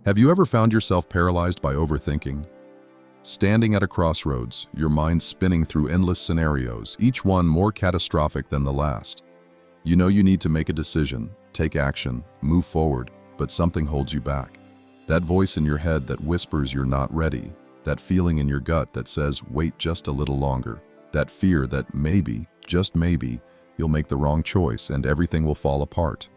Have you ever found yourself paralyzed by overthinking? Standing at a crossroads, your mind spinning through endless scenarios, each one more catastrophic than the last. You know you need to make a decision, take action, move forward, but something holds you back. That voice in your head that whispers you're not ready, that feeling in your gut that says wait just a little longer, that fear that maybe, just maybe, you'll make the wrong choice and everything will fall apart.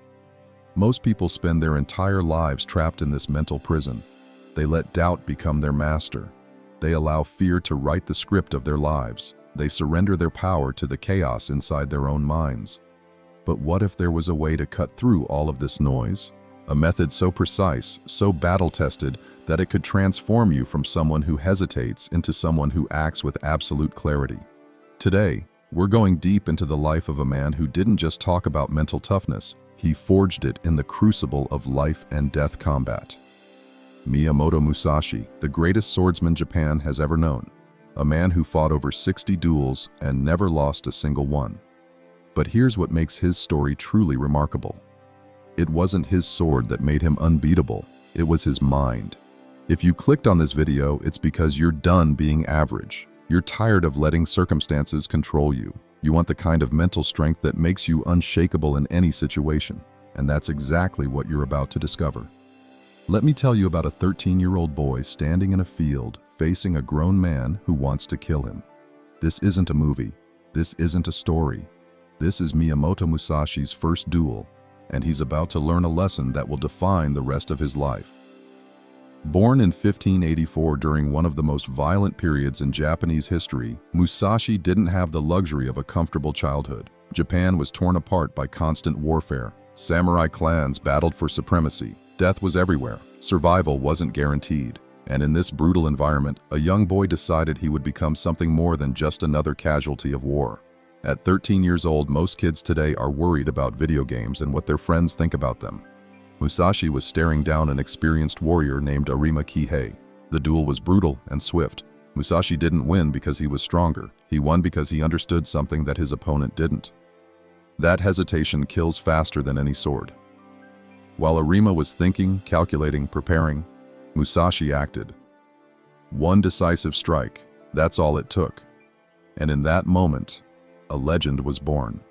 Most people spend their entire lives trapped in this mental prison. They let doubt become their master. They allow fear to write the script of their lives. They surrender their power to the chaos inside their own minds. But what if there was a way to cut through all of this noise? A method so precise, so battle-tested, that it could transform you from someone who hesitates into someone who acts with absolute clarity. Today, we're going deep into the life of a man who didn't just talk about mental toughness, he forged it in the crucible of life and death combat. Miyamoto Musashi, the greatest swordsman Japan has ever known. A man who fought over 60 duels and never lost a single one. But here's what makes his story truly remarkable. It wasn't his sword that made him unbeatable, it was his mind. If you clicked on this video, it's because you're done being average. You're tired of letting circumstances control you. You want the kind of mental strength that makes you unshakable in any situation. And that's exactly what you're about to discover. Let me tell you about a 13-year-old boy standing in a field facing a grown man who wants to kill him. This isn't a movie. This isn't a story. This is Miyamoto Musashi's first duel, and he's about to learn a lesson that will define the rest of his life. Born in 1584 during one of the most violent periods in Japanese history, Musashi didn't have the luxury of a comfortable childhood. Japan was torn apart by constant warfare. Samurai clans battled for supremacy. Death was everywhere. Survival wasn't guaranteed. And in this brutal environment, a young boy decided he would become something more than just another casualty of war. At 13 years old, most kids today are worried about video games and what their friends think about them. Musashi was staring down an experienced warrior named Arima Kihei. The duel was brutal and swift. Musashi didn't win because he was stronger. He won because he understood something that his opponent didn't. That hesitation kills faster than any sword. While Arima was thinking, calculating, preparing, Musashi acted. One decisive strike, that's all it took. And in that moment, a legend was born.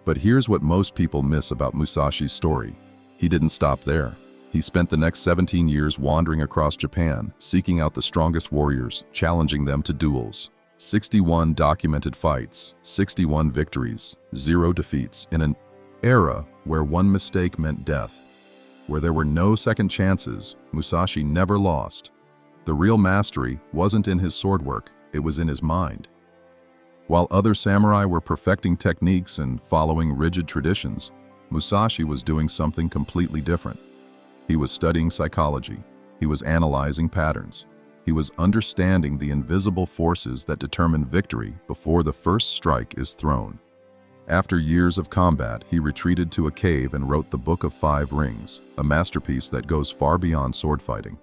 But here's what most people miss about Musashi's story. He didn't stop there. He spent the next 17 years wandering across Japan, seeking out the strongest warriors, challenging them to duels. 61 documented fights, 61 victories, 0 defeats, in an era where one mistake meant death. Where there were no second chances, Musashi never lost. The real mastery wasn't in his sword work, it was in his mind. While other samurai were perfecting techniques and following rigid traditions, Musashi was doing something completely different. He was studying psychology. He was analyzing patterns. He was understanding the invisible forces that determine victory before the first strike is thrown. After years of combat, he retreated to a cave and wrote the Book of Five Rings, a masterpiece that goes far beyond sword fighting.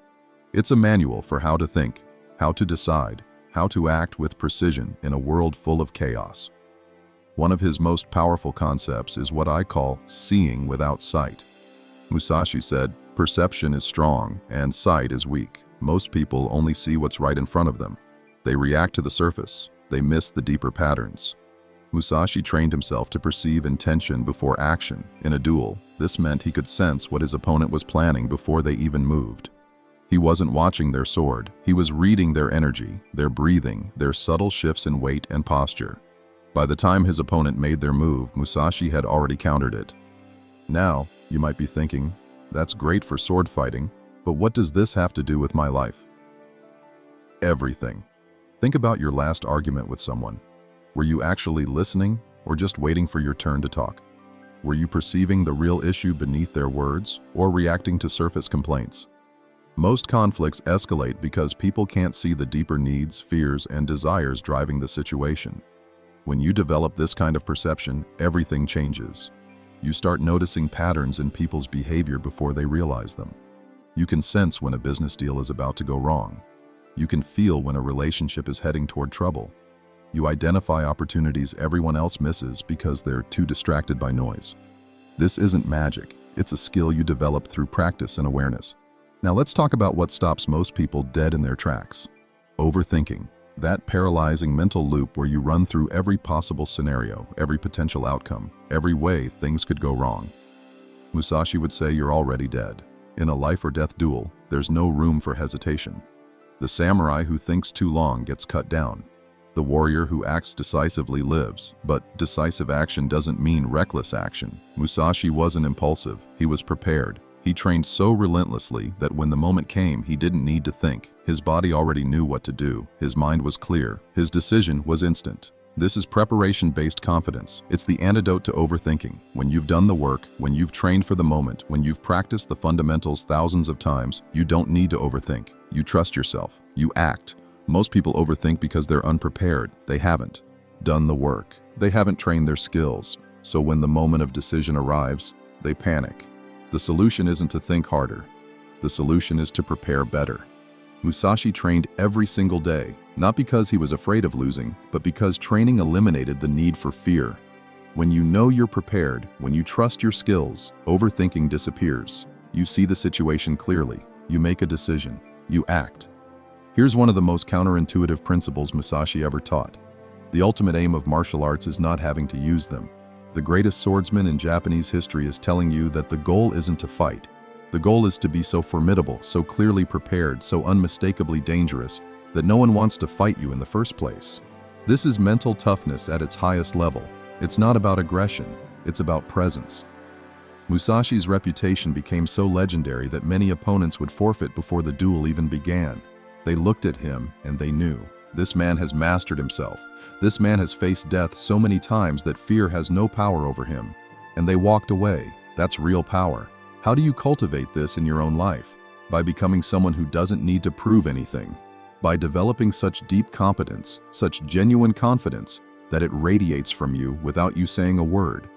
It's a manual for how to think, how to decide, how to act with precision in a world full of chaos. One of his most powerful concepts is what I call seeing without sight. Musashi said, "Perception is strong and sight is weak. Most people only see what's right in front of them. They react to the surface. They miss the deeper patterns." Musashi trained himself to perceive intention before action. In a duel, this meant he could sense what his opponent was planning before they even moved. He wasn't watching their sword, he was reading their energy, their breathing, their subtle shifts in weight and posture. By the time his opponent made their move, Musashi had already countered it. Now, you might be thinking, that's great for sword fighting, but what does this have to do with my life? Everything. Think about your last argument with someone. Were you actually listening or just waiting for your turn to talk? Were you perceiving the real issue beneath their words or reacting to surface complaints? Most conflicts escalate because people can't see the deeper needs, fears, and desires driving the situation. When you develop this kind of perception, everything changes. You start noticing patterns in people's behavior before they realize them. You can sense when a business deal is about to go wrong. You can feel when a relationship is heading toward trouble. You identify opportunities everyone else misses because they're too distracted by noise. This isn't magic. It's a skill you develop through practice and awareness. Now let's talk about what stops most people dead in their tracks. Overthinking. That paralyzing mental loop where you run through every possible scenario, every potential outcome, every way things could go wrong. Musashi would say you're already dead. In a life or death duel, there's no room for hesitation. The samurai who thinks too long gets cut down. The warrior who acts decisively lives, but decisive action doesn't mean reckless action. Musashi wasn't impulsive, he was prepared. He trained so relentlessly that when the moment came, he didn't need to think. His body already knew what to do. His mind was clear. His decision was instant. This is preparation-based confidence. It's the antidote to overthinking. When you've done the work, when you've trained for the moment, when you've practiced the fundamentals thousands of times, you don't need to overthink. You trust yourself. You act. Most people overthink because they're unprepared. They haven't done the work. They haven't trained their skills. So when the moment of decision arrives, they panic. The solution isn't to think harder. The solution is to prepare better. Musashi trained every single day, not because he was afraid of losing, but because training eliminated the need for fear. When you know you're prepared, when you trust your skills, overthinking disappears. You see the situation clearly. You make a decision. You act. Here's one of the most counterintuitive principles Musashi ever taught. The ultimate aim of martial arts is not having to use them. The greatest swordsman in Japanese history is telling you that the goal isn't to fight. The goal is to be so formidable, so clearly prepared, so unmistakably dangerous that no one wants to fight you in the first place. This is mental toughness at its highest level. It's not about aggression, it's about presence. Musashi's reputation became so legendary that many opponents would forfeit before the duel even began. They looked at him and they knew. This man has mastered himself. This man has faced death so many times that fear has no power over him. And they walked away. That's real power. How do you cultivate this in your own life? By becoming someone who doesn't need to prove anything. By developing such deep competence, such genuine confidence, that it radiates from you without you saying a word.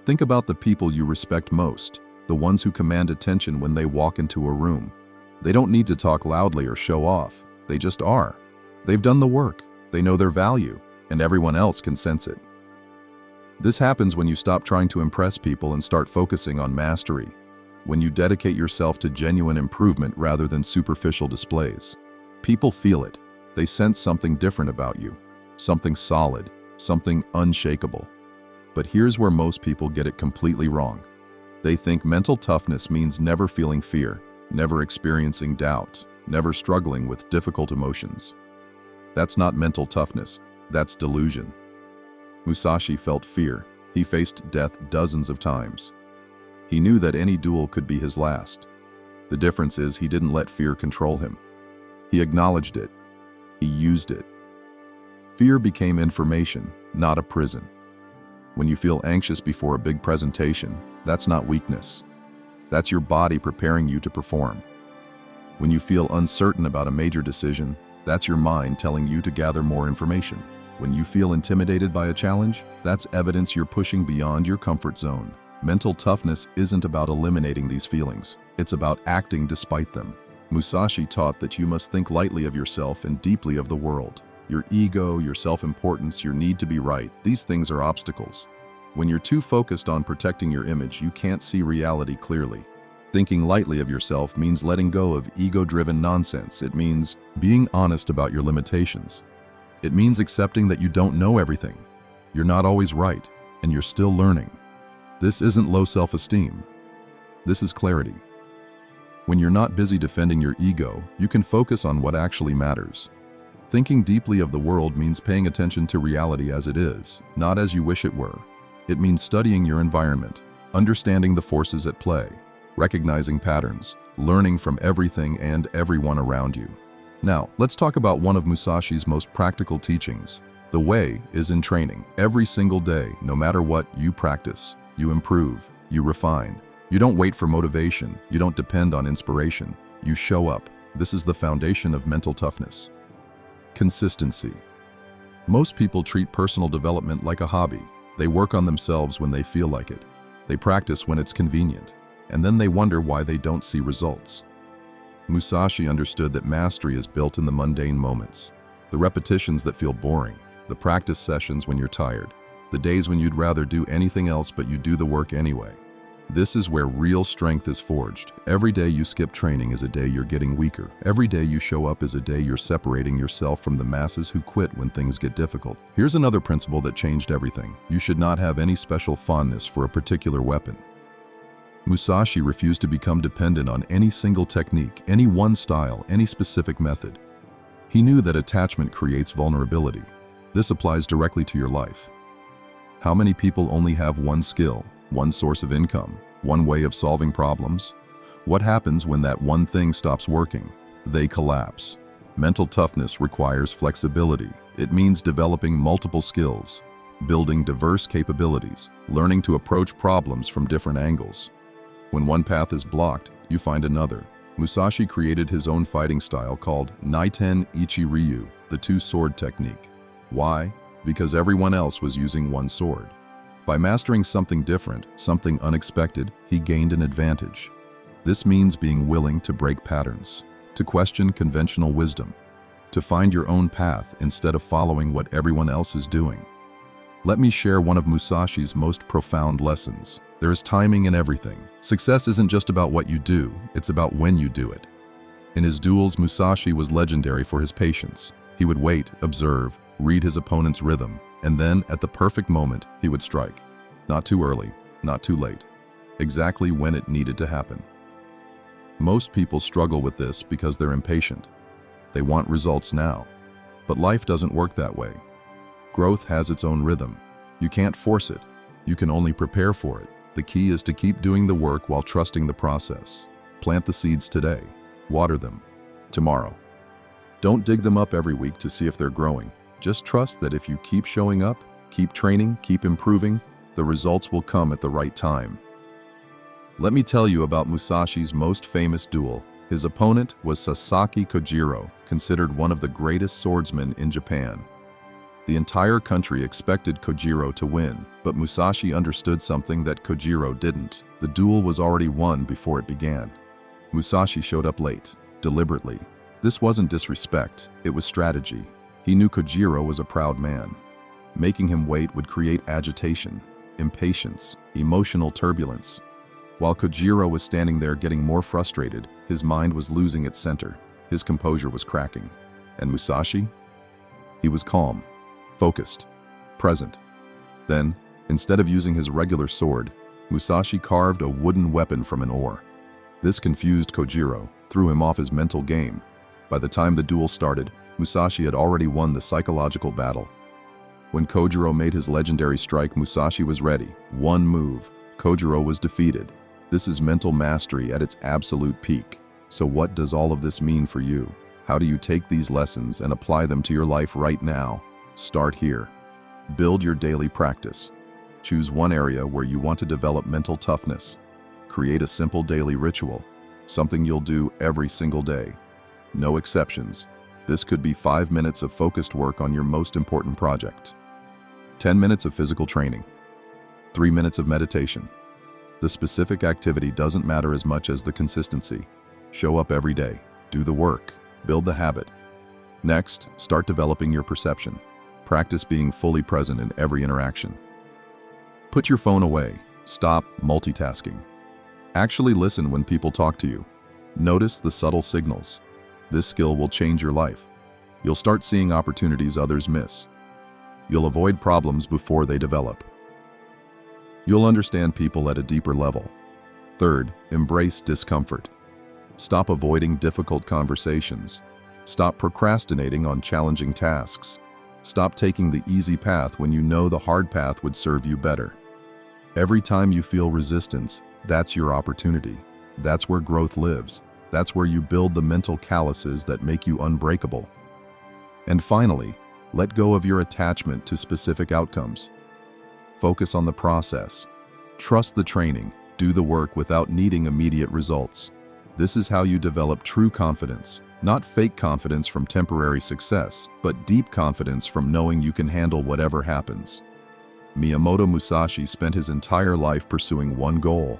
Think about the people you respect most, the ones who command attention when they walk into a room. They don't need to talk loudly or show off. They just are. They've done the work, they know their value, and everyone else can sense it. This happens when you stop trying to impress people and start focusing on mastery. When you dedicate yourself to genuine improvement rather than superficial displays. People feel it. They sense something different about you. Something solid, something unshakable. But here's where most people get it completely wrong. They think mental toughness means never feeling fear, never experiencing doubt, never struggling with difficult emotions. That's not mental toughness, that's delusion. Musashi felt fear. He faced death dozens of times. He knew that any duel could be his last. The difference is he didn't let fear control him. He acknowledged it. He used it. Fear became information, not a prison. When you feel anxious before a big presentation, that's not weakness. That's your body preparing you to perform. When you feel uncertain about a major decision, that's your mind telling you to gather more information. When you feel intimidated by a challenge, that's evidence you're pushing beyond your comfort zone. Mental toughness isn't about eliminating these feelings. It's about acting despite them. Musashi taught that you must think lightly of yourself and deeply of the world. Your ego, your self-importance, your need to be right, these things are obstacles. When you're too focused on protecting your image, you can't see reality clearly. Thinking lightly of yourself means letting go of ego-driven nonsense. It means being honest about your limitations. It means accepting that you don't know everything. You're not always right, and you're still learning. This isn't low self-esteem. This is clarity. When you're not busy defending your ego, you can focus on what actually matters. Thinking deeply of the world means paying attention to reality as it is, not as you wish it were. It means studying your environment, understanding the forces at play, recognizing patterns, learning from everything and everyone around you. Now, let's talk about one of Musashi's most practical teachings. The way is in training. Every single day, no matter what, you practice, you improve, you refine. You don't wait for motivation, you don't depend on inspiration. You show up. This is the foundation of mental toughness. Consistency. Most people treat personal development like a hobby. They work on themselves when they feel like it. They practice when it's convenient. And then they wonder why they don't see results. Musashi understood that mastery is built in the mundane moments. The repetitions that feel boring. The practice sessions when you're tired. The days when you'd rather do anything else but you do the work anyway. This is where real strength is forged. Every day you skip training is a day you're getting weaker. Every day you show up is a day you're separating yourself from the masses who quit when things get difficult. Here's another principle that changed everything. You should not have any special fondness for a particular weapon. Musashi refused to become dependent on any single technique, any one style, any specific method. He knew that attachment creates vulnerability. This applies directly to your life. How many people only have one skill, one source of income, one way of solving problems? What happens when that one thing stops working? They collapse. Mental toughness requires flexibility. It means developing multiple skills, building diverse capabilities, learning to approach problems from different angles. When one path is blocked, you find another. Musashi created his own fighting style called Naiten Ichi Ryu, the two-sword technique. Why? Because everyone else was using one sword. By mastering something different, something unexpected, he gained an advantage. This means being willing to break patterns, to question conventional wisdom, to find your own path instead of following what everyone else is doing. Let me share one of Musashi's most profound lessons. There is timing in everything. Success isn't just about what you do, it's about when you do it. In his duels, Musashi was legendary for his patience. He would wait, observe, read his opponent's rhythm, and then, at the perfect moment, he would strike. Not too early, not too late. Exactly when it needed to happen. Most people struggle with this because they're impatient. They want results now. But life doesn't work that way. Growth has its own rhythm. You can't force it. You can only prepare for it. The key is to keep doing the work while trusting the process. Plant the seeds today. Water them tomorrow. Don't dig them up every week to see if they're growing. Just trust that if you keep showing up, keep training, keep improving, the results will come at the right time. Let me tell you about Musashi's most famous duel. His opponent was Sasaki Kojiro, considered one of the greatest swordsmen in Japan. The entire country expected Kojiro to win, but Musashi understood something that Kojiro didn't. The duel was already won before it began. Musashi showed up late, deliberately. This wasn't disrespect, it was strategy. He knew Kojiro was a proud man. Making him wait would create agitation, impatience, emotional turbulence. While Kojiro was standing there getting more frustrated, his mind was losing its center. His composure was cracking. And Musashi? He was calm, focused, present. Then, instead of using his regular sword, Musashi carved a wooden weapon from an oar. This confused Kojiro, threw him off his mental game. By the time the duel started, Musashi had already won the psychological battle. When Kojiro made his legendary strike, Musashi was ready. One move, Kojiro was defeated. This is mental mastery at its absolute peak. So what does all of this mean for you? How do you take these lessons and apply them to your life right now? Start here. Build your daily practice. Choose one area where you want to develop mental toughness. Create a simple daily ritual, something you'll do every single day. No exceptions. This could be 5 minutes of focused work on your most important project. 10 minutes of physical training. 3 minutes of meditation. The specific activity doesn't matter as much as the consistency. Show up every day. Do the work. Build the habit. Next, start developing your perception. Practice being fully present in every interaction. Put your phone away. Stop multitasking. Actually listen when people talk to you. Notice the subtle signals. This skill will change your life. You'll start seeing opportunities others miss. You'll avoid problems before they develop. You'll understand people at a deeper level. Third, embrace discomfort. Stop avoiding difficult conversations. Stop procrastinating on challenging tasks. Stop taking the easy path when you know the hard path would serve you better. Every time you feel resistance, that's your opportunity. That's where growth lives. That's where you build the mental calluses that make you unbreakable. And finally, let go of your attachment to specific outcomes. Focus on the process. Trust the training. Do the work without needing immediate results. This is how you develop true confidence. Not fake confidence from temporary success, but deep confidence from knowing you can handle whatever happens. Miyamoto Musashi spent his entire life pursuing one goal: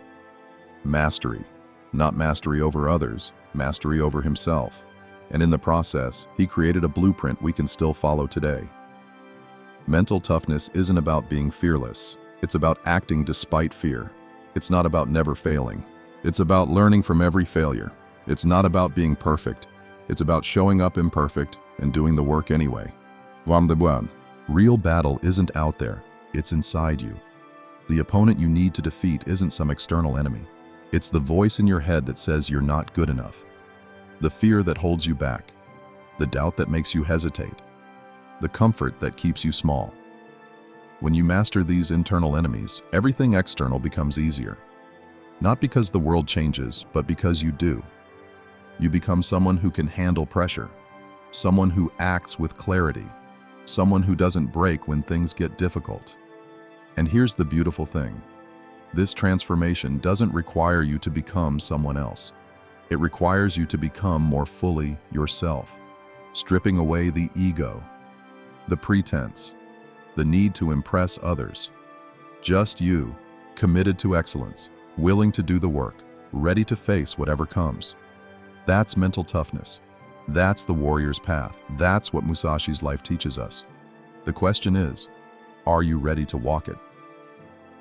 mastery. Not mastery over others, mastery over himself. And in the process, he created a blueprint we can still follow today. Mental toughness isn't about being fearless. It's about acting despite fear. It's not about never failing. It's about learning from every failure. It's not about being perfect. It's about showing up imperfect and doing the work anyway. Real battle isn't out there, it's inside you. The opponent you need to defeat isn't some external enemy. It's the voice in your head that says you're not good enough. The fear that holds you back. The doubt that makes you hesitate. The comfort that keeps you small. When you master these internal enemies, everything external becomes easier. Not because the world changes, but because you do. You become someone who can handle pressure, someone who acts with clarity, someone who doesn't break when things get difficult. And here's the beautiful thing. This transformation doesn't require you to become someone else. It requires you to become more fully yourself, stripping away the ego, the pretense, the need to impress others. Just you, committed to excellence, willing to do the work, ready to face whatever comes. That's mental toughness. That's the warrior's path. That's what Musashi's life teaches us. The question is, are you ready to walk it?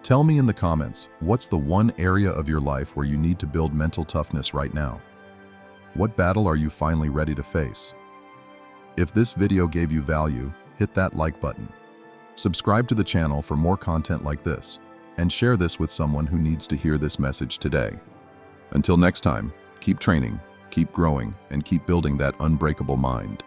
Tell me in the comments, what's the one area of your life where you need to build mental toughness right now? What battle are you finally ready to face? If this video gave you value, hit that like button. Subscribe to the channel for more content like this, and share this with someone who needs to hear this message today. Until next time, keep training, keep growing, and keep building that unbreakable mind.